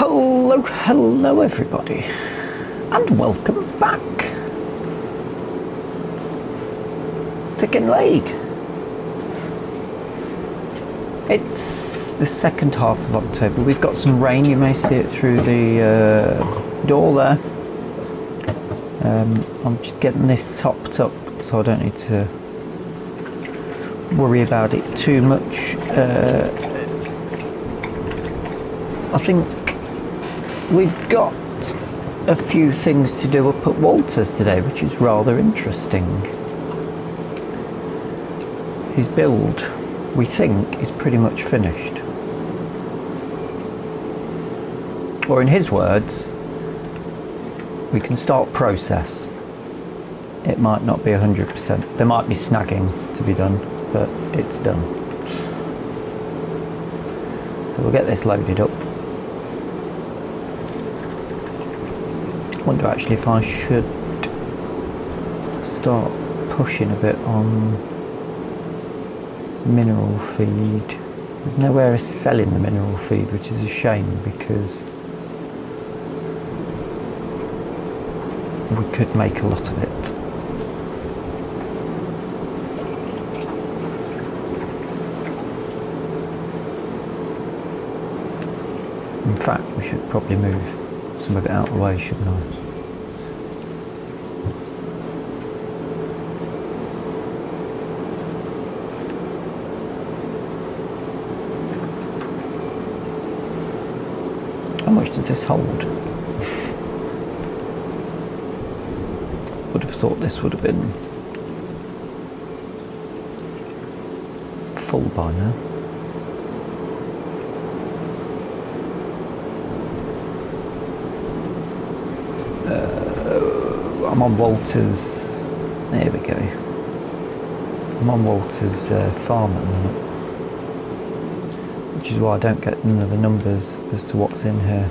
Hello everybody, and welcome back to Kinlaig. It's the second half of October. We've got some rain, you may see it through the door there. I'm just getting this topped up so I don't need to worry about it too much. I think we've got a few things to do up at Walter's today, which is rather interesting. His build, we think, is pretty much finished. Or in his words, we can start process. It might not be 100%. There might be snagging to be done, but it's done. So we'll get this loaded up. I wonder actually if I should start pushing a bit on mineral feed. There's nowhere selling the mineral feed, which is a shame because we could make a lot of it. In fact, we should probably move some of it out of the way, shouldn't I? How much does this hold? Would have thought this would have been full by now. I'm on Walter's, there we go. I'm on Walter's farm at the minute, which is why I don't get none of the numbers as to what's in here.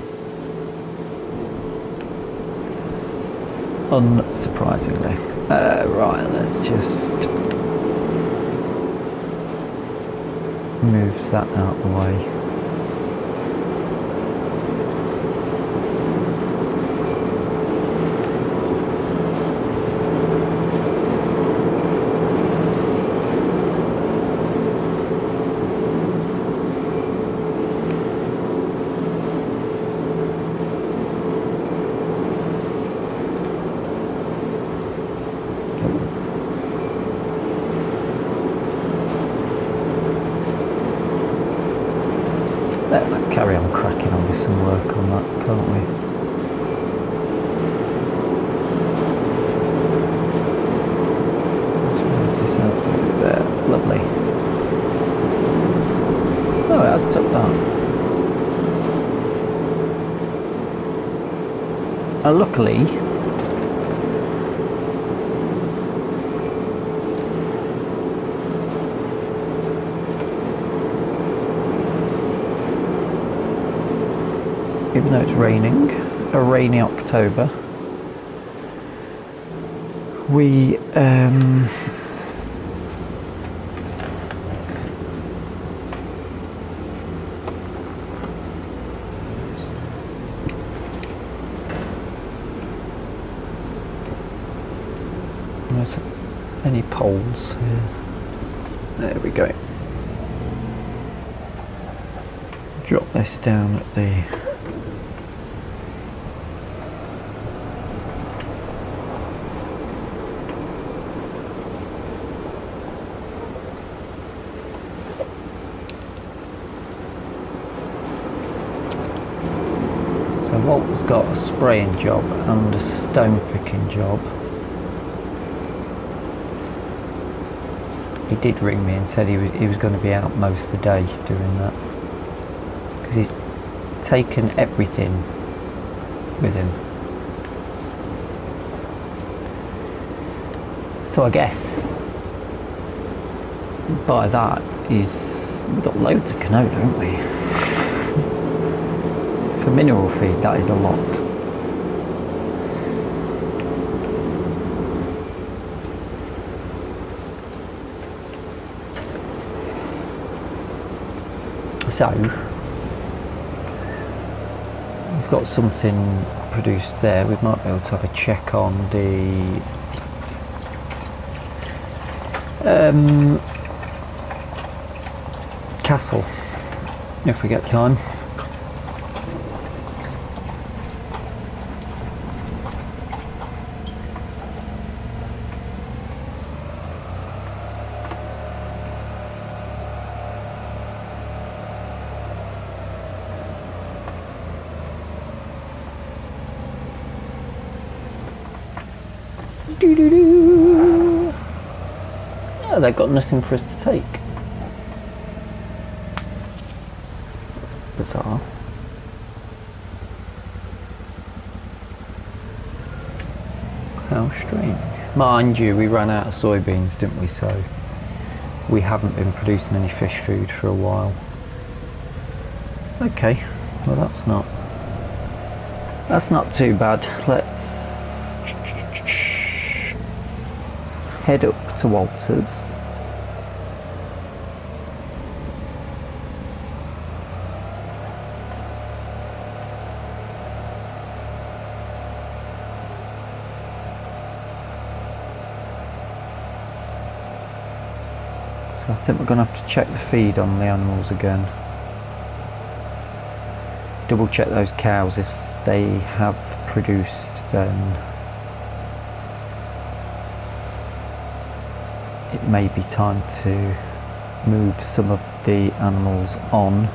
Unsurprisingly. Right, let's just move that out of the way. Let's carry on cracking on with some work on that, can't we? Let's move this out over there. Lovely. Oh, it has took that. Luckily, even though it's raining, a rainy October, we there's any poles here. There we go. Drop this down at the Walter's got a spraying job and a stone picking job. He did ring me and said he was going to be out most of the day doing that because he's taken everything with him. So I guess by that we've got loads of canoe, don't we? For mineral feed, that is a lot. So got something produced there. We might be able to have a check on the castle if we get time. Yeah, they've got nothing for us to take. That's bizarre. How strange. Mind you, we ran out of soybeans, didn't we? So we haven't been producing any fish food for a while. Okay, well that's not too bad. Let's head up to Walter's. So I think we're going to have to check the feed on the animals again. Double check those cows. If they have produced, then it may be time to move some of the animals on.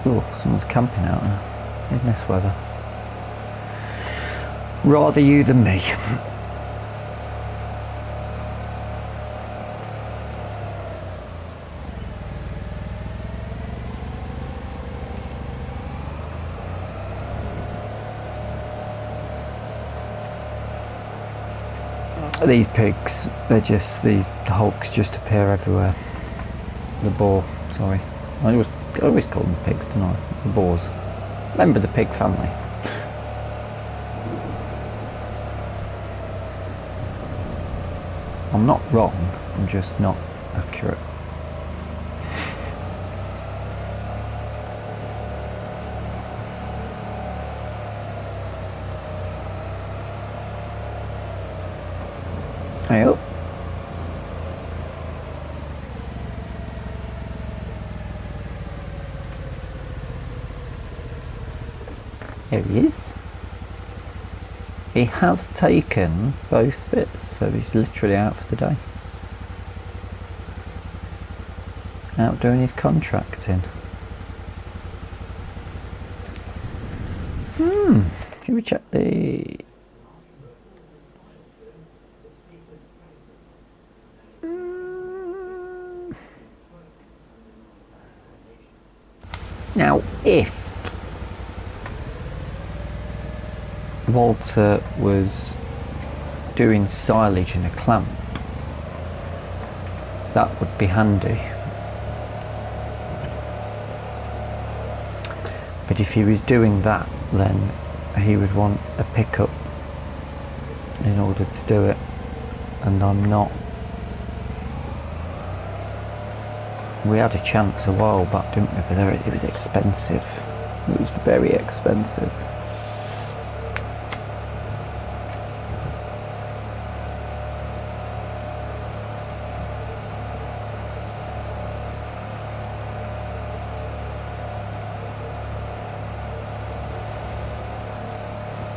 Oh, someone's camping out there in this weather. Rather you than me. These pigs, they're just, these hulks just appear everywhere. The boar, sorry. I always call them pigs, don't I? The boars. Remember the pig family. I'm not wrong, I'm just not accurate. Hey up. Here he is. He has taken both bits, so he's literally out for the day. Out doing his contracting. Should we check the... Now, if Walter was doing silage in a clamp, that would be handy. But if he was doing that, then he would want a pickup in order to do it, and I'm not. We had a chance a while back, didn't we? But it was expensive. It was very expensive.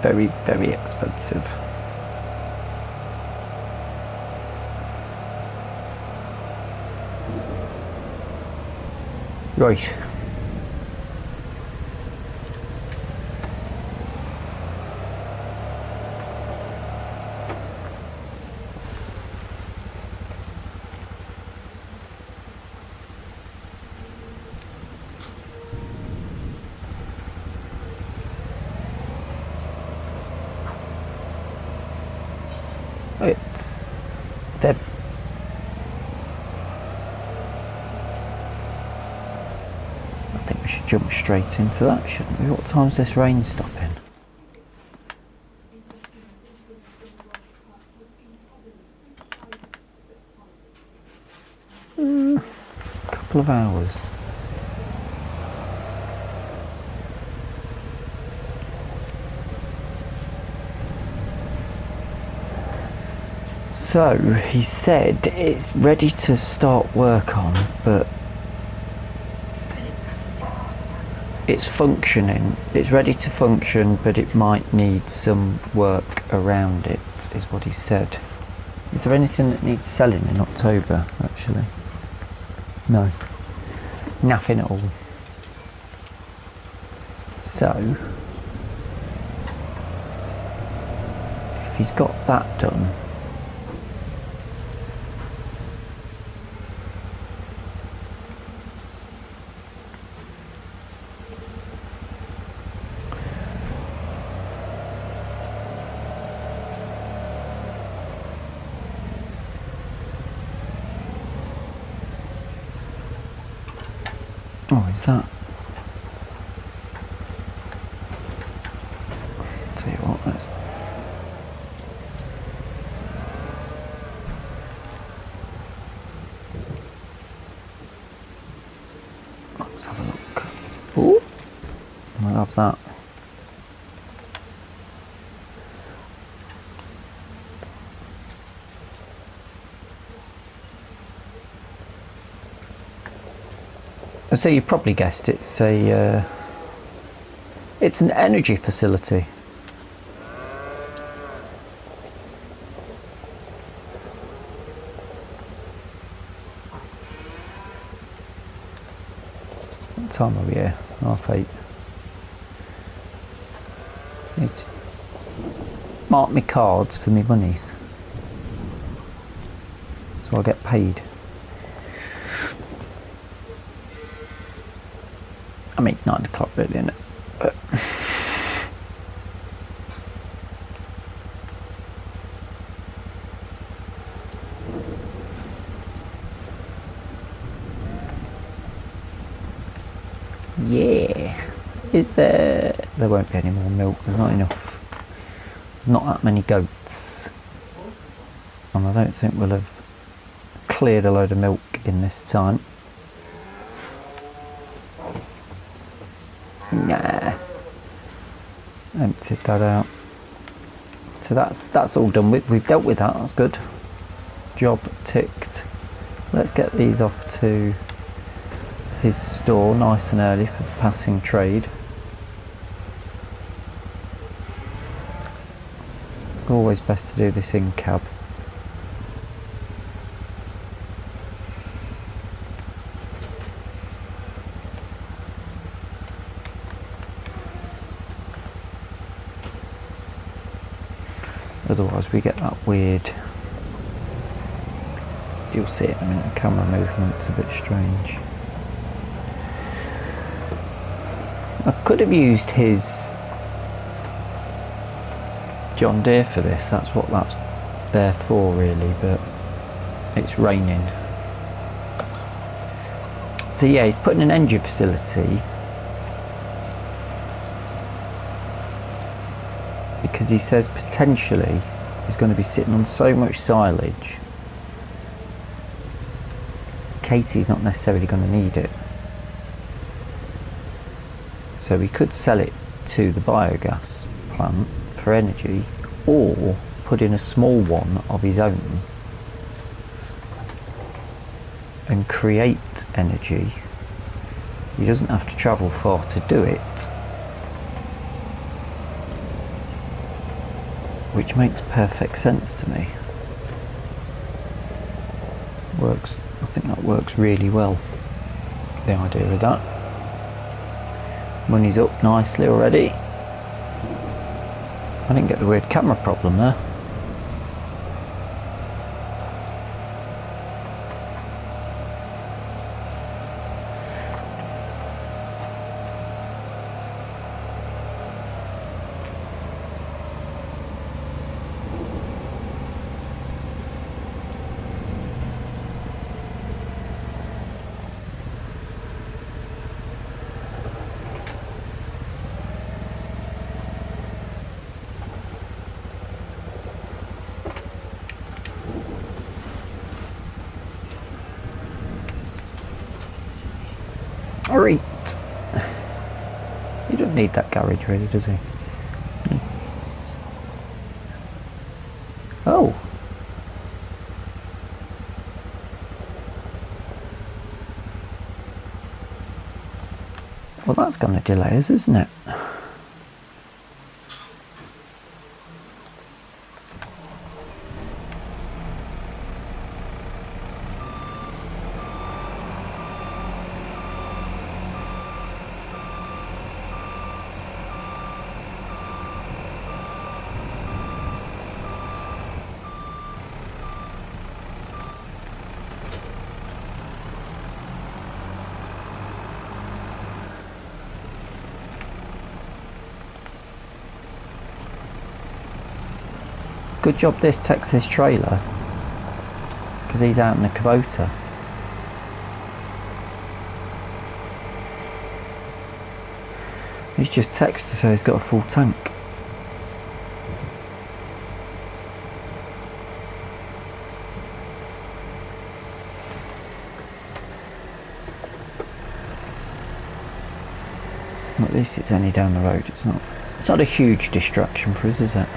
Very, very expensive. Right. It's dead. I think we should jump straight into that, shouldn't we? What time's this rain stopping? couple of hours. So he said it's ready to start work on, but it's functioning. It's ready to function, but it might need some work around it, is what he said. Is there anything that needs selling in October, actually? No. Nothing at all. So, if he's got that done, oh, is that? Tell you what, let's have a look. Ooh, I love that. So you probably guessed it's an energy facility. What time are we here? 8:30. Need to mark my cards for my monies, so I'll get paid. I mean, 9 o'clock really, isn't it? But yeah. Is there... There won't be any more milk. There's not enough. There's not that many goats. And I don't think we'll have cleared a load of milk in this time. Nah, emptied that out. So that's all done with. We've dealt with that. That's good. Job ticked. Let's get these off to his store nice and early for the passing trade. Always best to do this in cab. Otherwise we get that weird, you'll see it in a minute, the camera movement's a bit strange. I could have used his John Deere for this, that's what that's there for really, but it's raining. So yeah, he's putting an engine facility because he says potentially he's going to be sitting on so much silage, Katie's not necessarily going to need it. So we could sell it to the biogas plant for energy, or put in a small one of his own and create energy. He doesn't have to travel far to do it, which makes perfect sense to me. Works, I think that works really well, the idea of that. Money's up nicely already. I didn't get the weird camera problem there. treat. He doesn't need that garage really, does he? Oh. Well, that's going to delay us, isn't it? Good job this Texas trailer, because he's out in the Kubota. He's just texted to say he's got a full tank. At least it's only down the road. It's not a huge distraction for us, is it?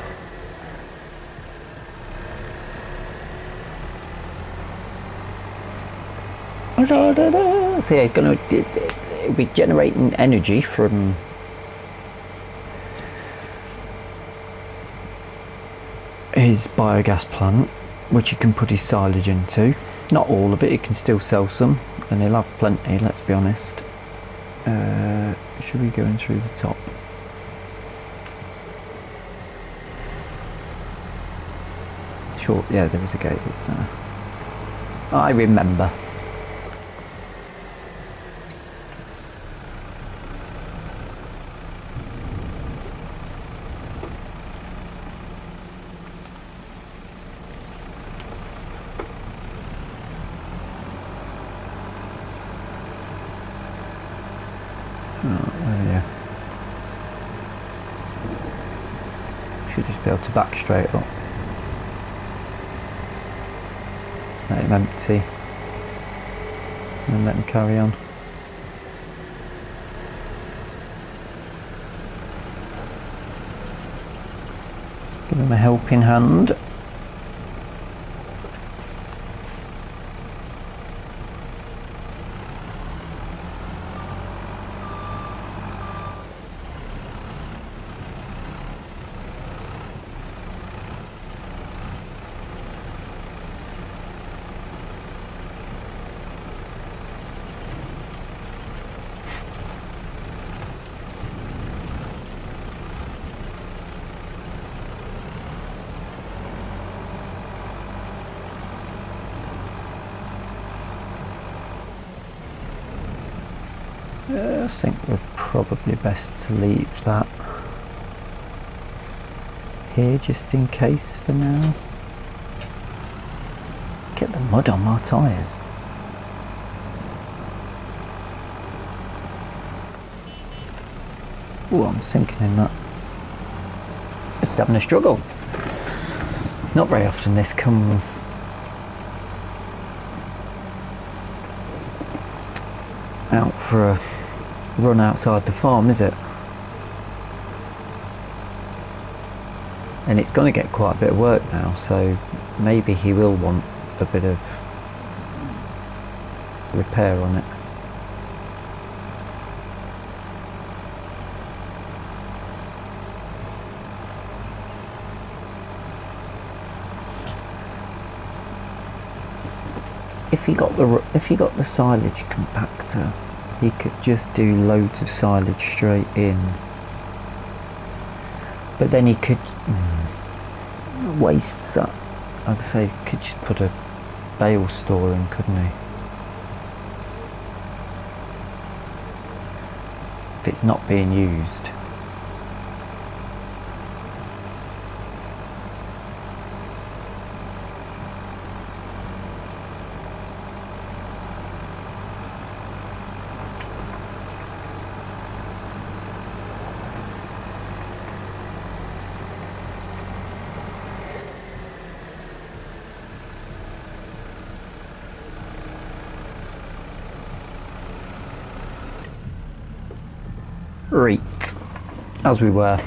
So yeah, he's going to be generating energy from his biogas plant, which he can put his silage into. Not all of it, he can still sell some, and he'll have plenty, let's be honest. Should we go in through the top? Sure, yeah, there was a gate there. I remember. Should just be able to back straight up. Let him empty and let him carry on. Give him a helping hand. I think we're probably best to leave that here just in case for now. Get the mud on my tyres. Oh, I'm sinking in that. It's having a struggle. Not very often this comes out for a run outside the farm, is it? And it's going to get quite a bit of work now, so maybe he will want a bit of repair on it. If he got the silage compactor, he could just do loads of silage straight in. But then he could waste that. I'd say he could just put a bale store in, couldn't he? If it's not being used. Right, as we were.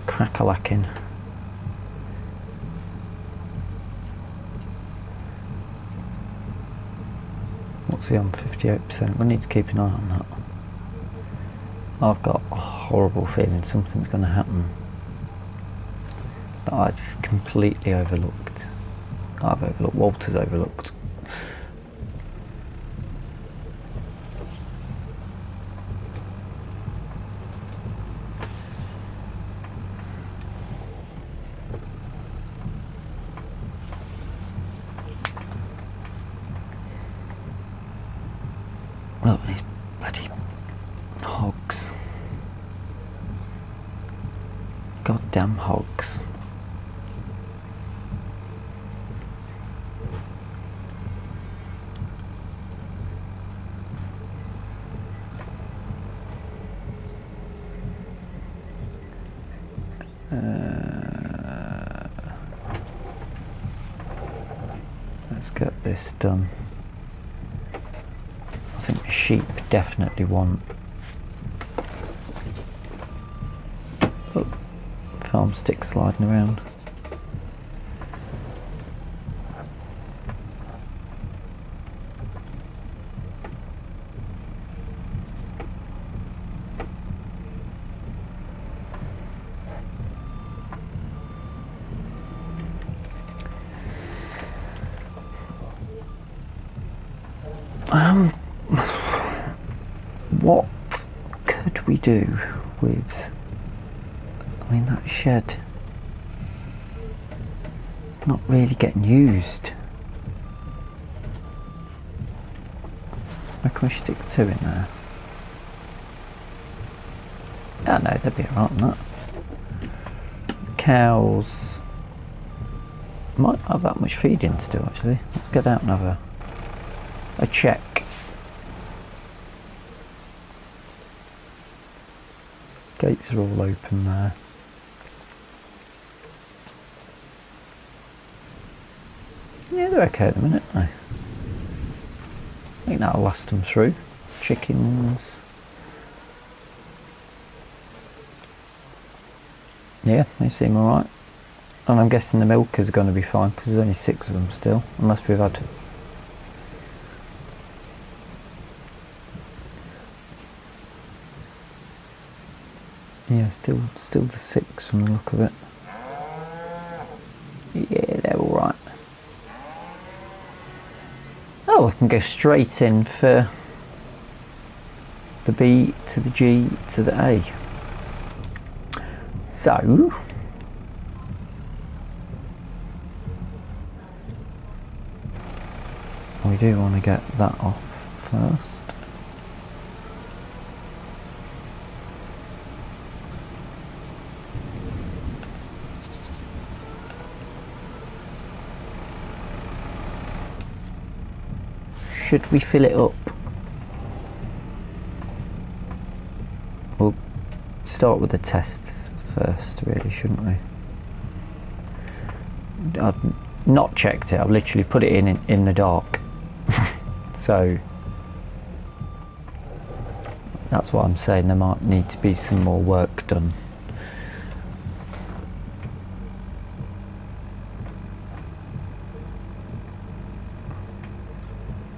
Crack-a-lacking. What's he on? 58%. We need to keep an eye on that. I've got a horrible feeling something's going to happen that I've completely overlooked. Walter's overlooked. Look, these bloody hogs. Goddamn hogs. Let's get this done. I think the sheep definitely want. Oh, farm stick sliding around. What could we do with, I mean, that shed, it's not really getting used. Where can we stick two in there? Yeah, no, they'd be alright on that. Cows might have that much feeding to do actually. Let's get out and have a check. Gates are all open there. Yeah, they're okay at the minute, though. I think that'll last them through. Chickens. Yeah, they seem alright. And I'm guessing the milkers are going to be fine because there's only 6 of them still, unless we've had. Yeah, still the 6 from the look of it. Yeah, they're alright. Oh, we can go straight in for the B to the G to the A. So, we do want to get that off first. Should we fill it up? We'll start with the tests first, really, shouldn't we? I've not checked it. I've literally put it in the dark. So that's what I'm saying. There might need to be some more work done.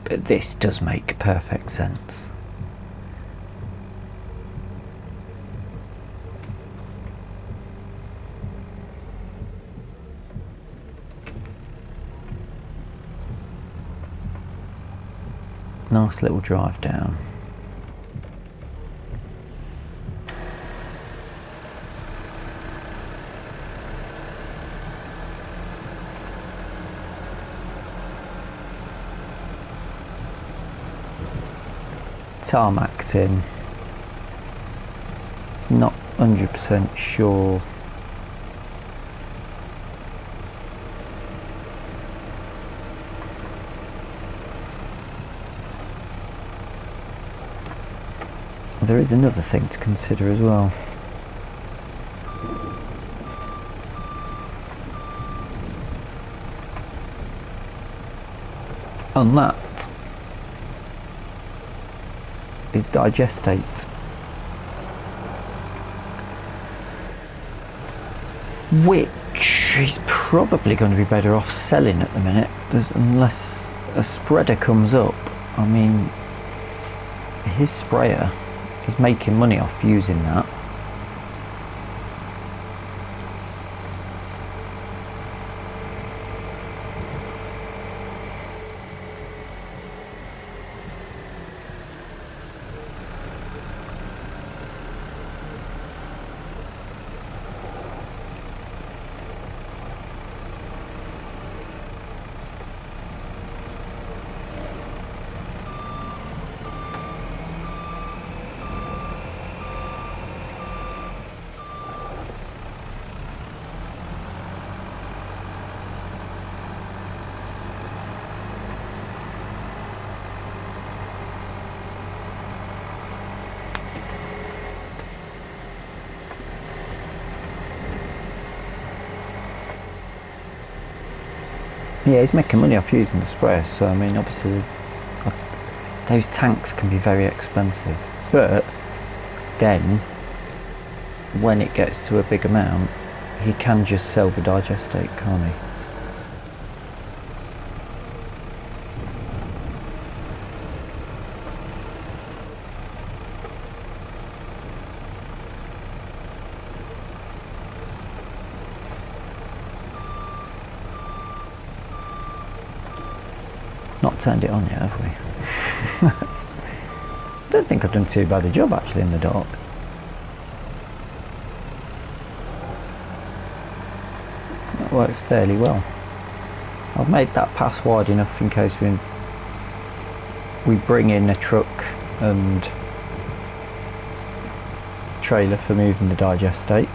But this does make perfect sense. Nice little drive down. Tarmacked in. Not 100% sure. There is another thing to consider as well. On that, is digestate, which he's probably going to be better off selling at the minute, unless a spreader comes up. I mean, his sprayer, he's making money off using that. Yeah, he's making money off using the sprayer, so I mean, obviously those tanks can be very expensive, but then when it gets to a big amount, he can just sell the digestate, can't he? Not turned it on yet, have we? I don't think I've done too bad a job actually in the dark. That works fairly well. I've made that path wide enough in case we bring in a truck and trailer for moving the digestate.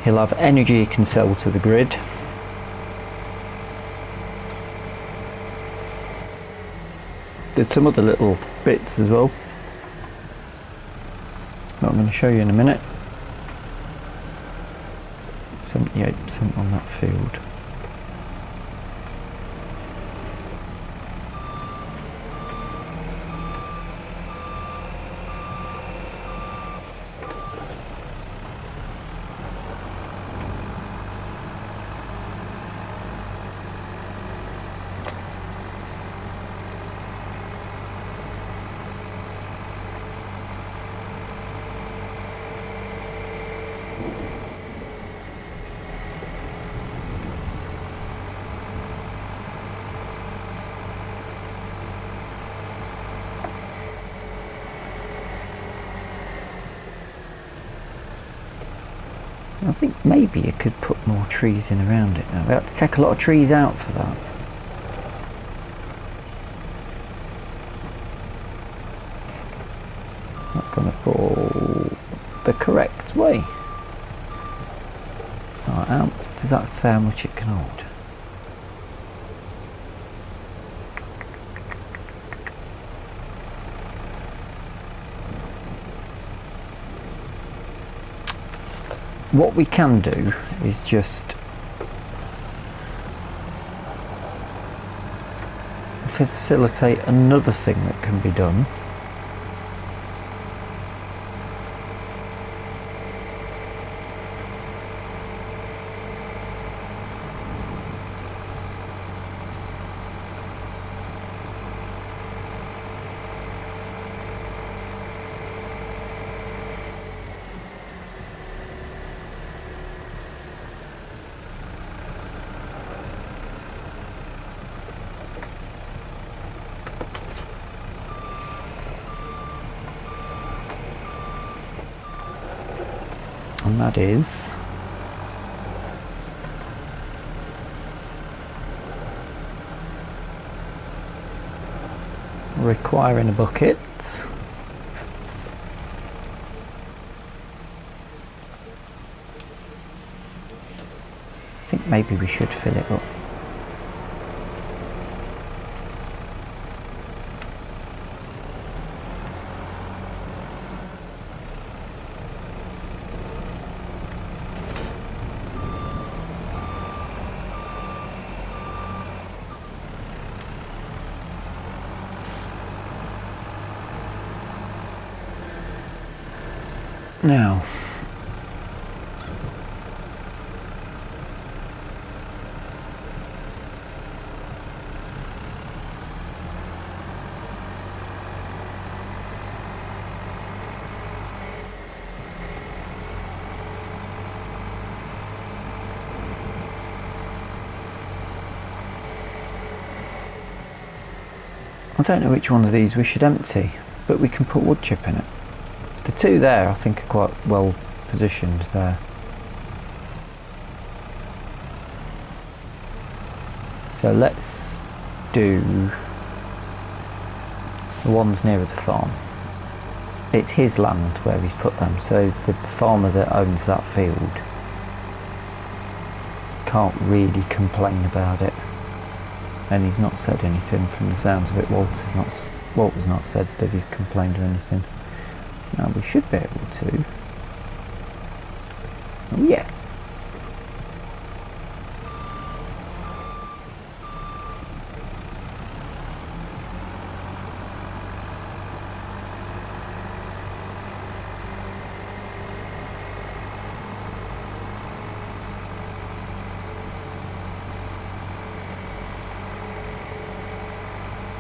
He'll have energy he can sell to the grid. There's some other little bits as well that I'm going to show you in a minute. 78% on that field. I think maybe you could put more trees in around it now. We have to take a lot of trees out for that. That's going to fall the correct way. Right, does that say how much it can hold? What we can do is just facilitate another thing that can be done. And that is requiring a bucket, I think maybe we should fill it up. Now, I don't know which one of these we should empty, but we can put wood chip in it. The two there I think are quite well positioned there. So let's do the ones nearer the farm. It's his land where he's put them, so the farmer that owns that field can't really complain about it. And he's not said anything from the sounds of it. Walter's not said that he's complained or anything. Now we should be able to. Oh, yes.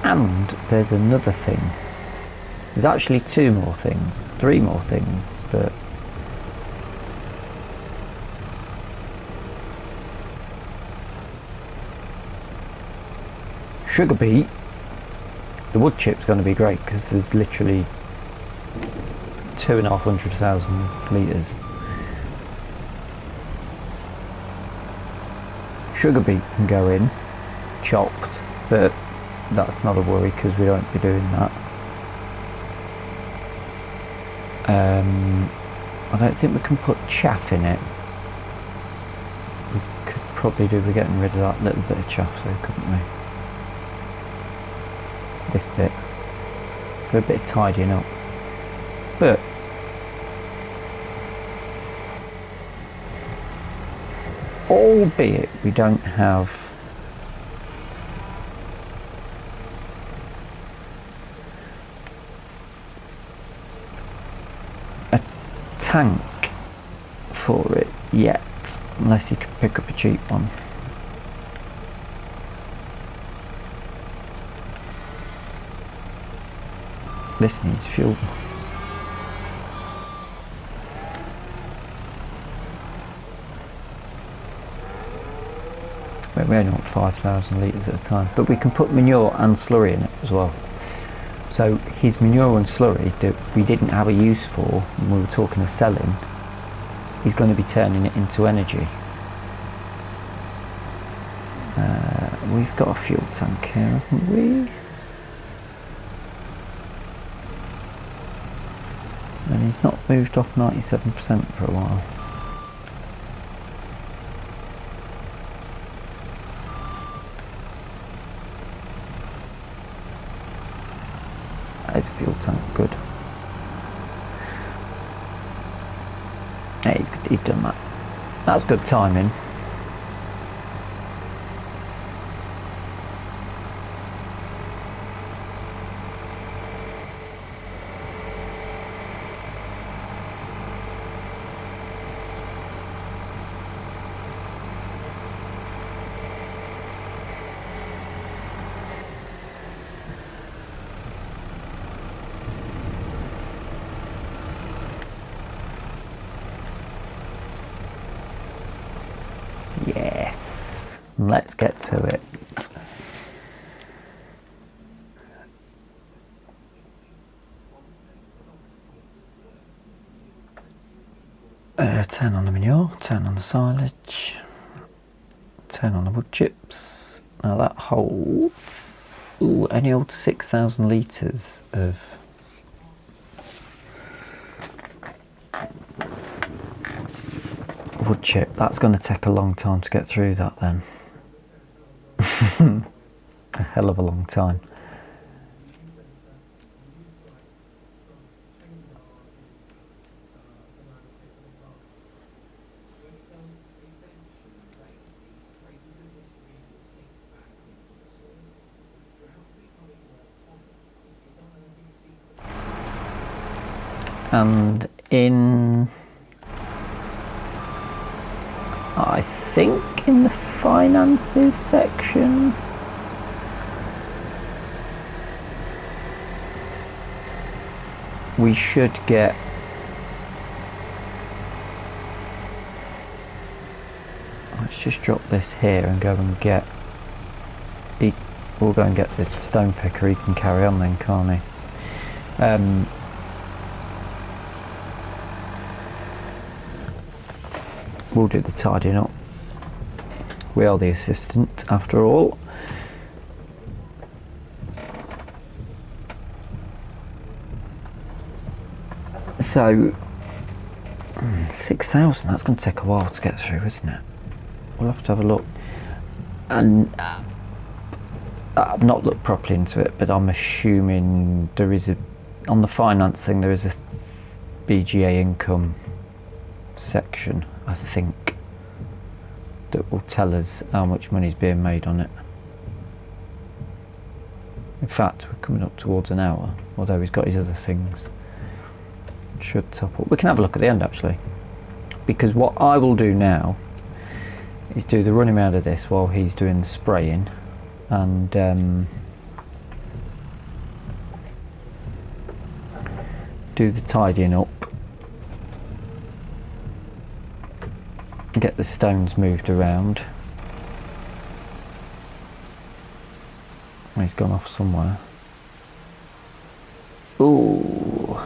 And there's another thing. There's actually three more things, but sugar beet, the wood chip's going to be great because there's literally 2,500,000 litres. Sugar beet can go in chopped, but that's not a worry because we won't be doing that. I don't think we can put chaff in it. We could probably do with getting rid of that little bit of chaff though, couldn't we? This bit. For a bit of tidying up. But albeit we don't have tank for it yet, unless you can pick up a cheap one. This needs fuel. But we only want 5,000 litres at a time, but we can put manure and slurry in it as well. So his manure and slurry that we didn't have a use for when we were talking of selling, he's going to be turning it into energy. We've got a fuel tank here, haven't we? And he's not moved off 97% for a while. There's a fuel tank, good. Yeah, he's done that. That's good timing. Yes, let's get to it. Turn on the manure, turn on the silage, turn on the wood chips. Now that holds only holds 6,000 litres of wood chip. That's going to take a long time to get through that then. A hell of a long time. and in, I think in the finances section, we should get let's just drop this here and go and get we'll go and get the stone picker. He can carry on then, can't he? We'll do the tidying up. We are the assistant after all. So 6,000, that's going to take a while to get through, isn't it? We'll have to have a look. And I've not looked properly into it, but I'm assuming there is on the financing there is a BGA income section, I think, that will tell us how much money is being made on it. In fact, we're coming up towards an hour, although he's got his other things. Should top up. We can have a look at the end actually, because what I will do now is do the running around of this while he's doing the spraying, and do the tidying up, get the stones moved around. He's gone off somewhere. Ooh,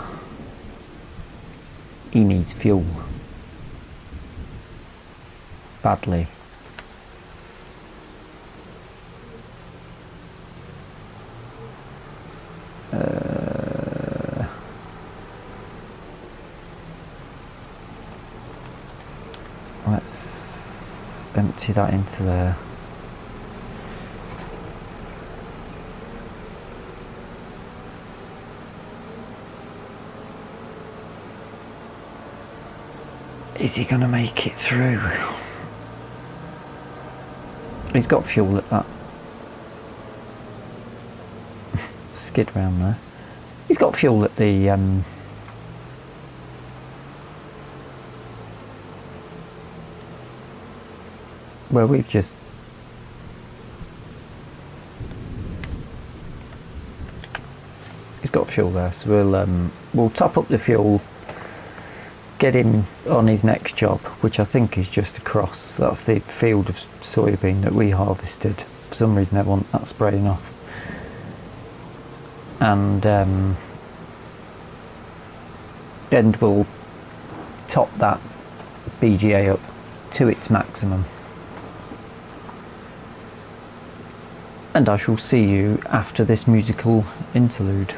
he needs fuel badly. Let's empty that into there. Is he going to make it through? He's got fuel at that skid round there. He's got fuel at the where we've just he's got fuel there, so we'll top up the fuel, get him on his next job, which I think is just across. That's the field of soybean that we harvested. For some reason they want that spraying off, and then we'll top that BGA up to its maximum. And I shall see you after this musical interlude.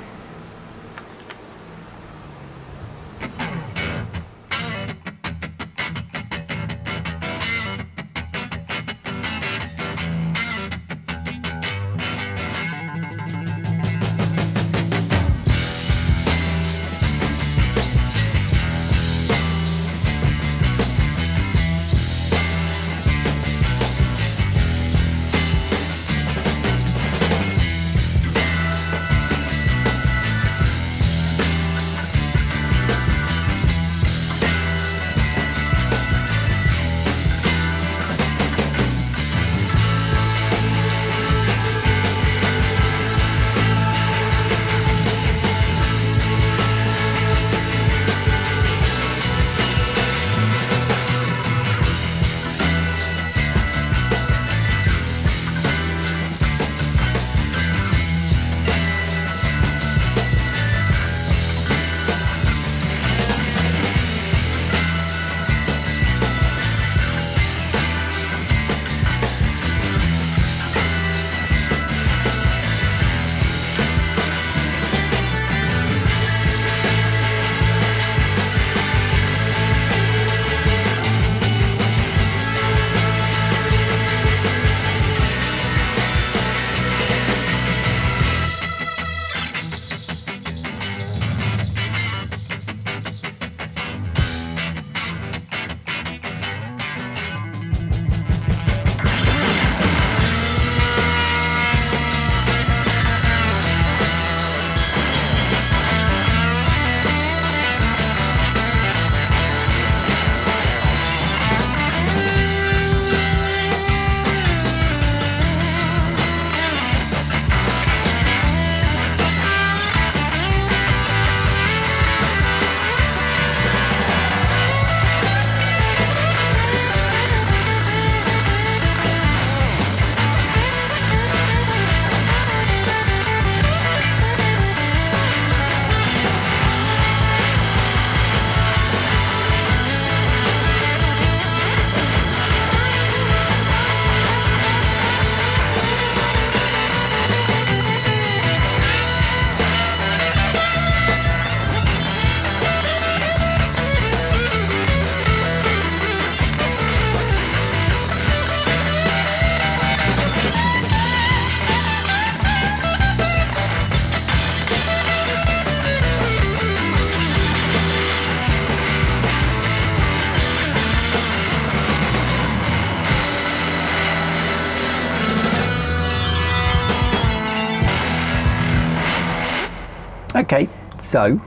Okay, so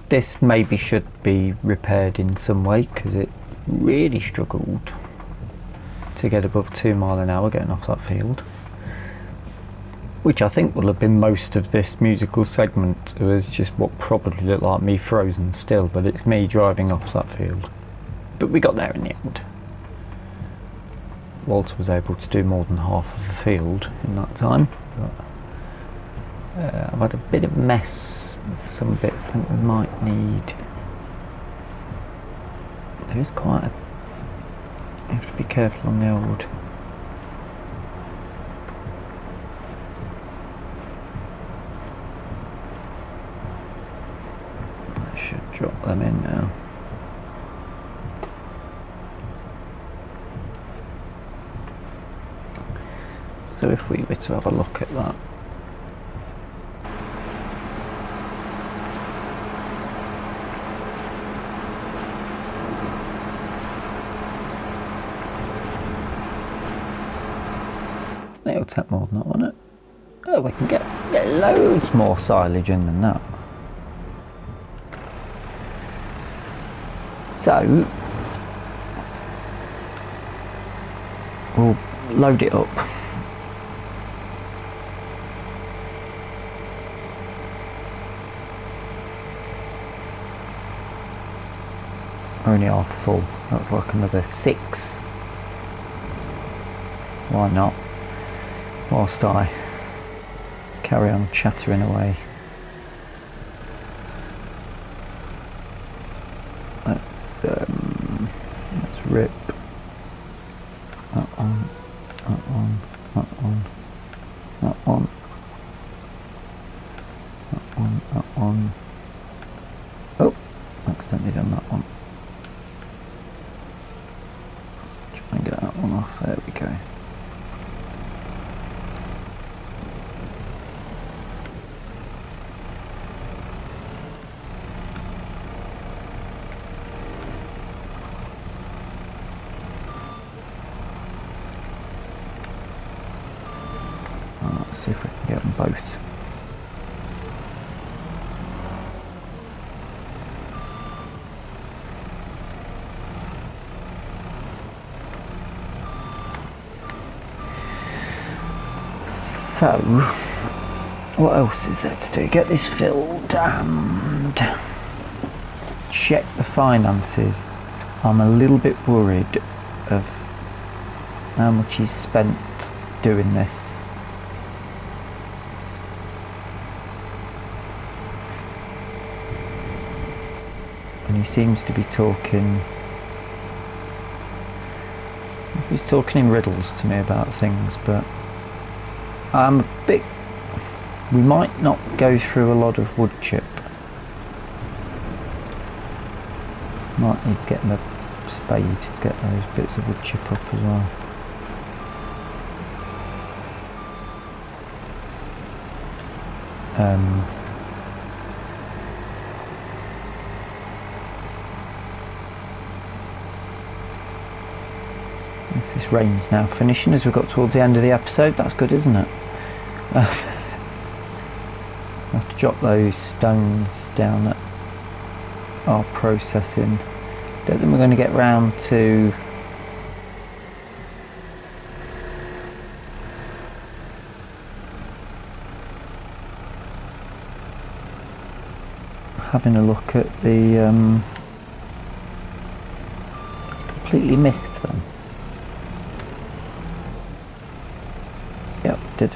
this maybe should be repaired in some way because it really struggled to get above 2 miles an hour getting off that field, which I think will have been most of this musical segment. It was just what probably looked like me frozen still, but it's me driving off that field. But we got there in the end. Walter was able to do more than half of the field in that time. But, I've had a bit of a mess with some bits. I think we might need... There is quite a... You have to be careful on the old... I should drop them in now. So if we were to have a look at that, it'll take more than that, won't it? Oh, we can get loads more silage in than that. So we'll load it up. Only half full. That's like another 6. Why not? Whilst I carry on chattering away. Let's rip that one, that one, that one, that one, that one, that one. Oh, accidentally done that one. Try and get that one off. There we go. Let's see if we can get them both. So, what else is there to do? Get this filled and check the finances. I'm a little bit worried of how much he's spent doing this. And he seems to be talking... He's talking in riddles to me about things, but I'm a bit... We might not go through a lot of wood chip. Might need to get a spade to get those bits of wood chip up as well. This rain's now finishing as we've got towards the end of the episode. That's good, isn't it? I have to drop those stones down at our processing. Don't think we're going to get round to having a look at the completely missed them. Yep, did.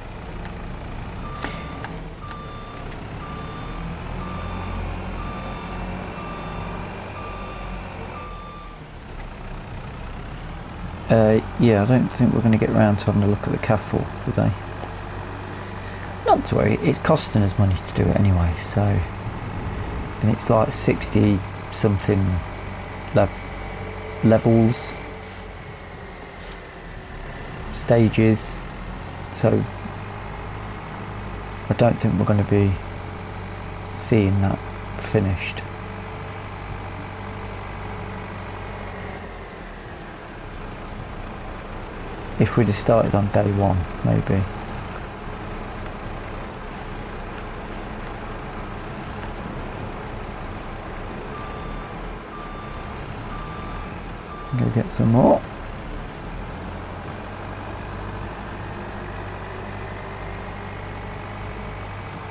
Yeah, I don't think we're going to get round to having a look at the castle today. Not to worry, it's costing us money to do it anyway, so... And it's like 60 something levels, stages, so I don't think we're going to be seeing that finished. If we'd have started on day one, maybe. Go get some more.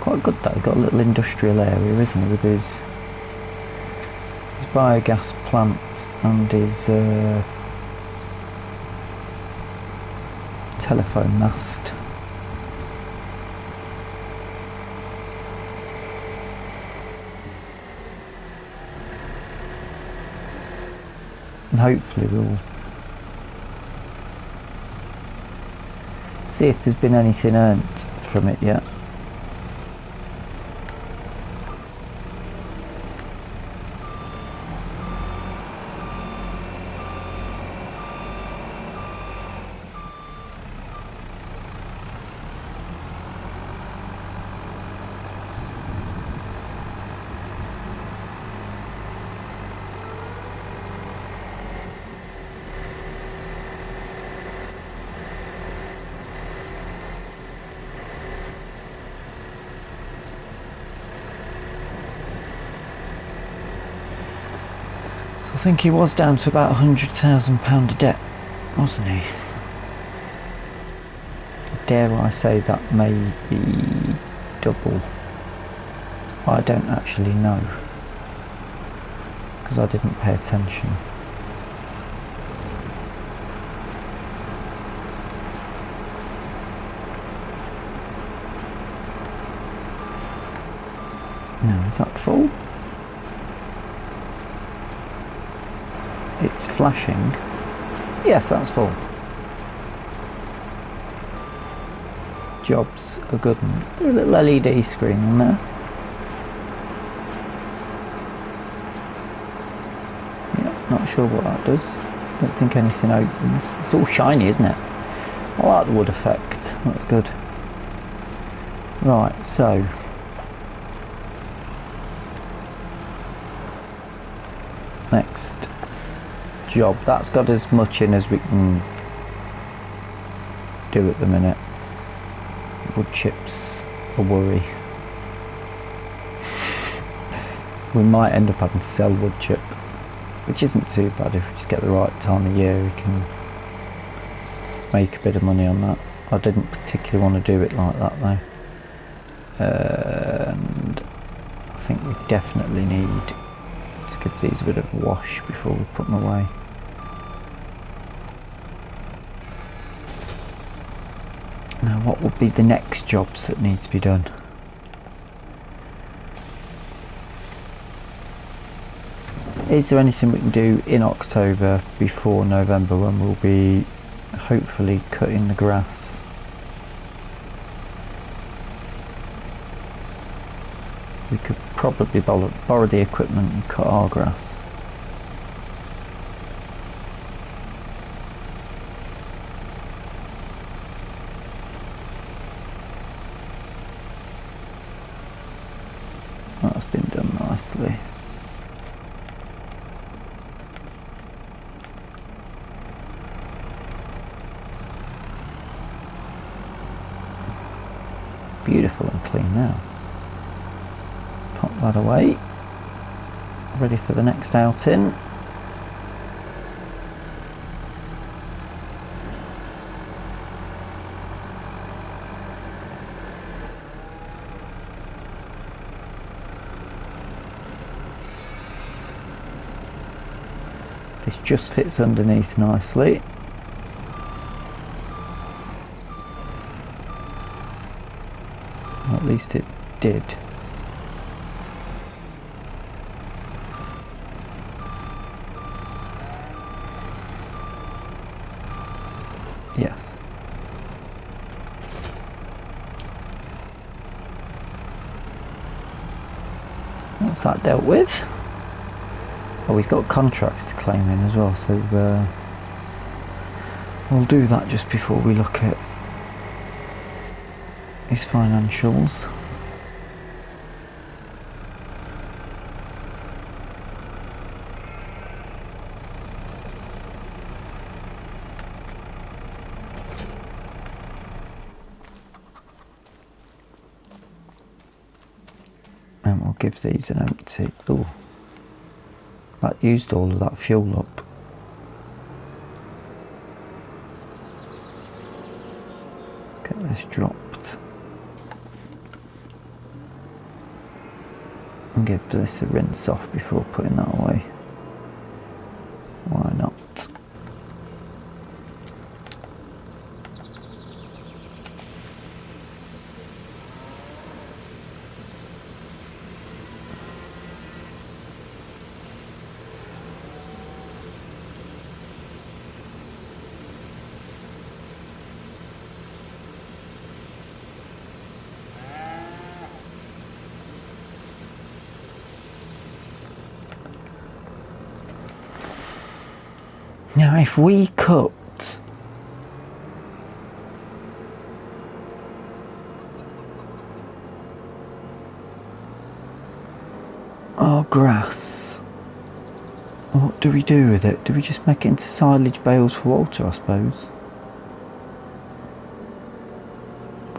Quite good though, got a little industrial area, isn't it, with his biogas plant and his telephone mast. And hopefully we'll see if there's been anything earned from it yet. I think he was down to about £100,000 of debt, wasn't he? Dare I say that may be double. I don't actually know, because I didn't pay attention. Now, is that full? It's flashing. Yes, that's full. Jobs are good. A little LED screen on there. Yeah, not sure what that does. Don't think anything opens. It's all shiny, isn't it? I like the wood effect. That's good. Right, so next job. That's got as much in as we can do at the minute. Wood chips a worry. We might end up having to sell wood chip, which isn't too bad. If we just get the right time of year, we can make a bit of money on that. I didn't particularly want to do it like that though, and I think we definitely need to give these a bit of a wash before we put them away. Now, what would be the next jobs that need to be done? Is there anything we can do in October before November, when we'll be hopefully cutting the grass? We could probably borrow the equipment and cut our grass. That's been done nicely. Beautiful and clean now. Pop that away. Ready for the next outing. This just fits underneath nicely. At least it did. Yes. That's that dealt with. Oh, we've got contracts to claim in as well, so we'll do that just before we look at his financials. And we'll give these an empty. Oh, that used all of that fuel up. Get this dropped. And give this a rinse off before putting that away. Why not? Now if we cut our grass, what do we do with it? Do we just make it into silage bales for Walter, I suppose?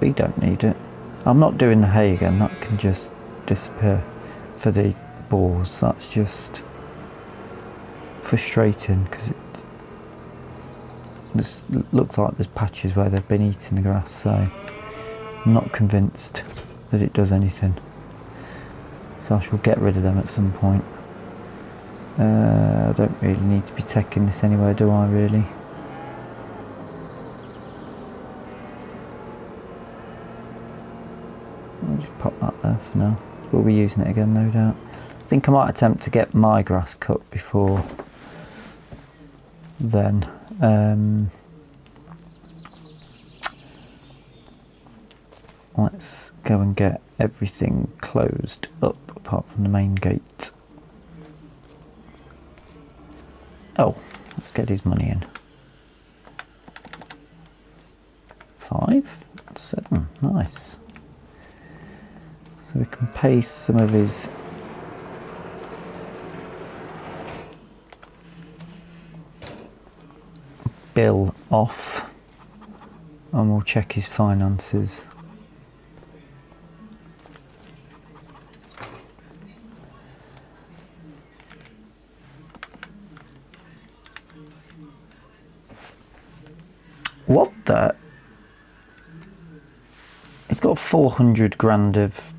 We don't need it. I'm not doing the hay again, that can just disappear for the boars. That's just frustrating because it just looks like there's patches where they've been eating the grass, so I'm not convinced that it does anything. So I shall get rid of them at some point. I don't really need to be taking this anywhere, do I really? I'll just pop that there for now. We'll be using it again, no doubt. I think I might attempt to get my grass cut before then. Let's go and get everything closed up apart from the main gate. Oh, let's get his money in. 5, 7, nice. So we can pay some of his bill off and we'll check his finances. What the? He's got 400 grand of...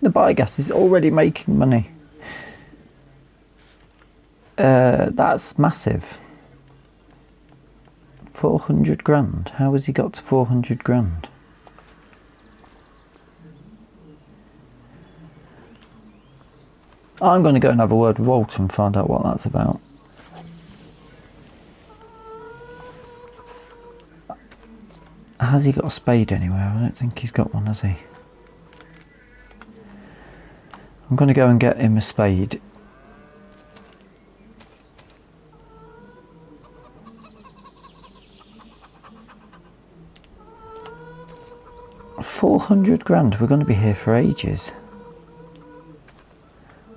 The biogas is already making money. That's massive. 400 grand. How has he got to 400 grand? I'm going to go and have a word with Walter and find out what that's about. Has he got a spade anywhere? I don't think he's got one, has he? I'm going to go and get him a spade. £400 grand. We're going to be here for ages.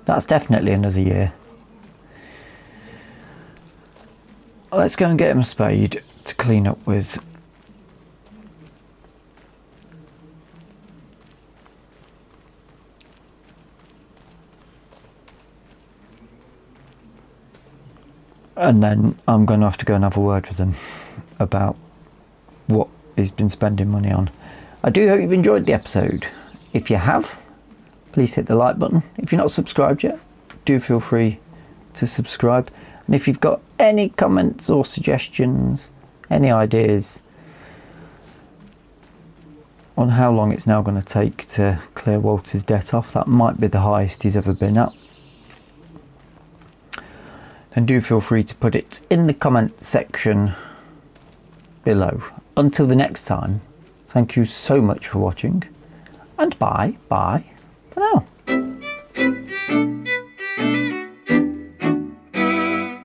That's definitely another year. Let's go and get him a spade to clean up with. And then I'm going to have to go and have a word with him about what he's been spending money on. I do hope you've enjoyed the episode. If you have, please hit the like button. If you're not subscribed yet, do feel free to subscribe. And if you've got any comments or suggestions, any ideas on how long it's now going to take to clear Walter's debt off, that might be the highest he's ever been at, then do feel free to put it in the comment section below. Until the next time, thank you so much for watching, and bye for now.